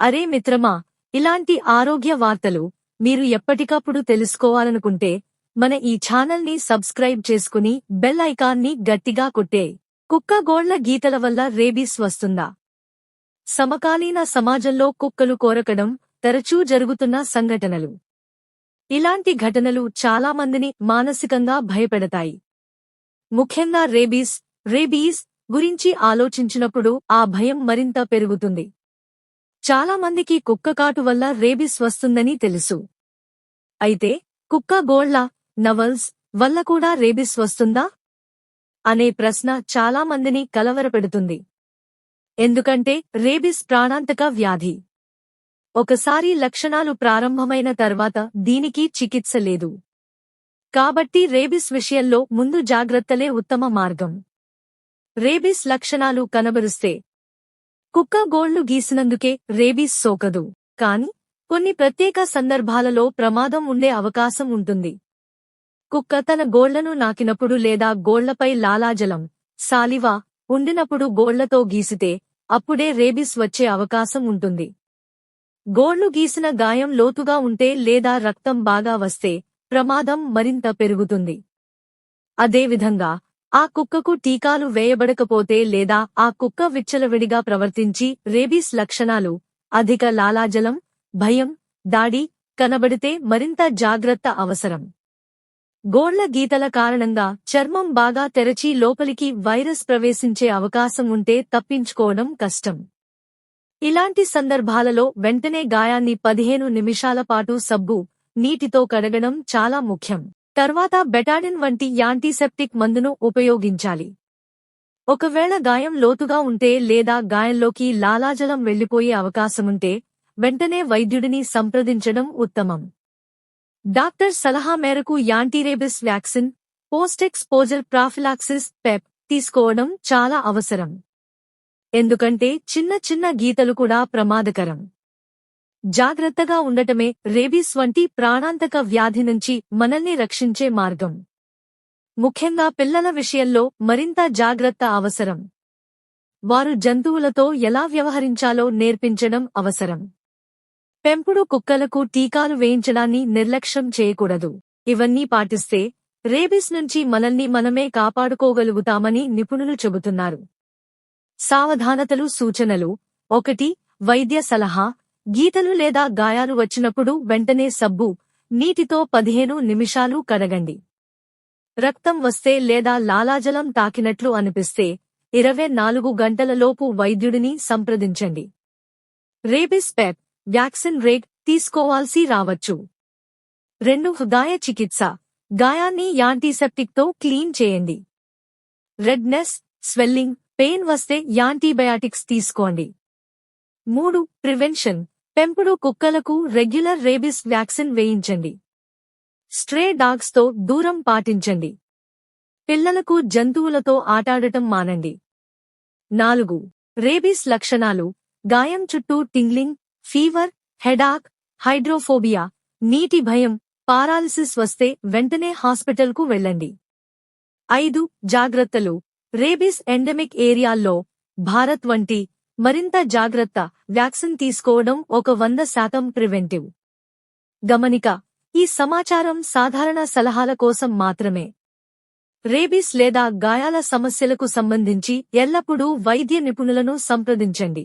అరే మిత్రమా, ఇలాంటి ఆరోగ్య వార్తలు మీరు ఎప్పటికప్పుడు తెలుసుకోవాలనుకుంటే మన ఈ ఛానల్ని సబ్స్క్రైబ్ చేసుకుని బెల్ ఐకాన్ని గట్టిగా కొట్టేయ్. కుక్క గోళ్ల గీతల వల్ల రేబీస్ వస్తుందా? సమకాలీన సమాజంలో కుక్కలు కోరకడం తరచూ జరుగుతున్న సంఘటనలు. ఇలాంటి ఘటనలు చాలా మందిని మానసికంగా భయపెడతాయి. ముఖ్యంగా రేబీస్ గురించి ఆలోచించినప్పుడు ఆ భయం మరింత పెరుగుతుంది. చాలా మందికి కుక్క కాటు వల్ల రేబీస్ వస్తుందని తెలుసు. అయితే కుక్క గోళ్ల నవల్స్ వల్ల కూడా రేబీస్ వస్తుందా అనే ప్రశ్న చాలా మందిని కలవరపెడుతుంది. ఎందుకంటే రేబీస్ ప్రాణాంతక వ్యాధి. ఒకసారి లక్షణాలు ప్రారంభమైన తర్వాత దీనికి చికిత్స లేదు. కాబట్టి రేబీస్ విషయంలో ముందు జాగ్రత్తలే ఉత్తమ మార్గం. రేబీస్ లక్షణాలు కనబరుస్తే కుక్క గోళ్లు గీసినందుకే రేబీస్ సోకదు. కాని కొన్ని ప్రత్యేక సందర్భాలలో ప్రమాదం ఉండే అవకాశం ఉంటుంది. కుక్క తన గోళ్లను నాకినప్పుడు లేదా గోళ్లపై లాలాజలం, సాలివ ఉండినప్పుడు గోళ్లతో గీసితే అప్పుడే రేబీస్ వచ్చే అవకాశం ఉంటుంది. గోళ్లు గీసిన గాయం లోతుగా ఉంటే లేదా రక్తం బాగా వస్తే ప్రమాదం మరింత పెరుగుతుంది. అదేవిధంగా ఆ కుక్కకు టీకాలు వేయబడకపోతే లేదా ఆ కుక్క విచ్చలవిడిగా ప్రవర్తించి రేబీస్ లక్షణాలు, అధిక లాలాజలం, భయం, దాడి కనబడితే మరింత జాగ్రత్త అవసరం. గోళ్ల గీతల కారణంగా చర్మం బాగా తెరచి లోపలికి వైరస్ ప్రవేశించే అవకాశం ఉంటే తప్పించుకోవడం కష్టం. ఇలాంటి సందర్భాలలో వెంటనే గాయాన్ని 15 నిమిషాల పాటు సబ్బు, నీటితో కడగడం చాలా ముఖ్యం. తర్వాత బెటాడిన్ వంటి యాంటీసెప్టిక్ మందును ఉపయోగించాలి. ఒకవేళ గాయం లోతుగా ఉంటే లేదా గాయంలోకి లాలాజలం వెళ్లిపోయే అవకాశముంటే వెంటనే వైద్యుడిని సంప్రదించడం ఉత్తమం. డాక్టర్ సలహా మేరకు anti-rabies vaccine, post exposure ప్రాఫిలాక్సిస్ Pep తీసుకోవడం చాలా అవసరం. ఎందుకంటే చిన్న గీతలు కూడా ప్రమాదకరం. జాగ్రత్తగా ఉండటమే రేబీస్ వంటి ప్రాణాంతక వ్యాధి నుంచి మనల్ని రక్షించే మార్గం. ముఖ్యంగా పిల్లల విషయంలో మరింత జాగ్రత్త అవసరం. వారు జంతువులతో ఎలా వ్యవహరించాలో నేర్పించడం అవసరం. పెంపుడు కుక్కలకు టీకాలు వేయించడాన్ని నిర్లక్ష్యం చేయకూడదు. ఇవన్నీ పాటిస్తే రేబీస్ నుంచి మనల్ని మనమే కాపాడుకోగలుగుతామని నిపుణులు చెబుతున్నారు. సావధానతలు సూచనలు: 1. వైద్య సలహా: గీతలు లేదా గాయాలు వచ్చినప్పుడు వెంటనే సబ్బు, నీటితో 15 నిమిషాలు కడగండి. రక్తం వస్తే లేదా లాలాజలం తాకినట్లు అనిపిస్తే 24 గంటలలోపు వైద్యుడిని సంప్రదించండి. రేబీస్ పెప్ వ్యాక్సిన్ తీసుకోవాల్సి రావచ్చు. 2. గాయ చికిత్స: గాయాన్ని యాంటీసెప్టిక్తో క్లీన్ చేయండి. రెడ్నెస్, స్వెల్లింగ్, పెయిన్ వస్తే యాంటీబయాటిక్స్ తీసుకోండి. 3. ప్రివెన్షన్: పెంపుడు కుక్కలకు రెగ్యులర్ రేబీస్ వ్యాక్సిన్ వేయించండి. స్ట్రే డాగ్స్తో దూరం పాటించండి. పిల్లలకు జంతువులతో ఆటాడటం మానండి. 4. రేబీస్ లక్షణాలు: గాయం చుట్టూ టింగ్లింగ్, ఫీవర్, హెడాక్, హైడ్రోఫోబియా, నీటి భయం, పారాలిసిస్ వస్తే వెంటనే హాస్పిటల్కు వెళ్ళండి. 5. జాగ్రత్తలు: రేబీస్ ఎండమిక్ ఏరియాల్లో భారత్ వంటి మరింత జాగ్రత్త వ్యాక్సిన్ తీసుకోవడం 100% ప్రివెంటివ్. గమనిక: ఈ సమాచారం సాధారణ సలహాల కోసం మాత్రమే. రేబీస్ లేదా గాయాల సమస్యలకు సంబంధించి ఎల్లప్పుడూ వైద్య నిపుణులను సంప్రదించండి.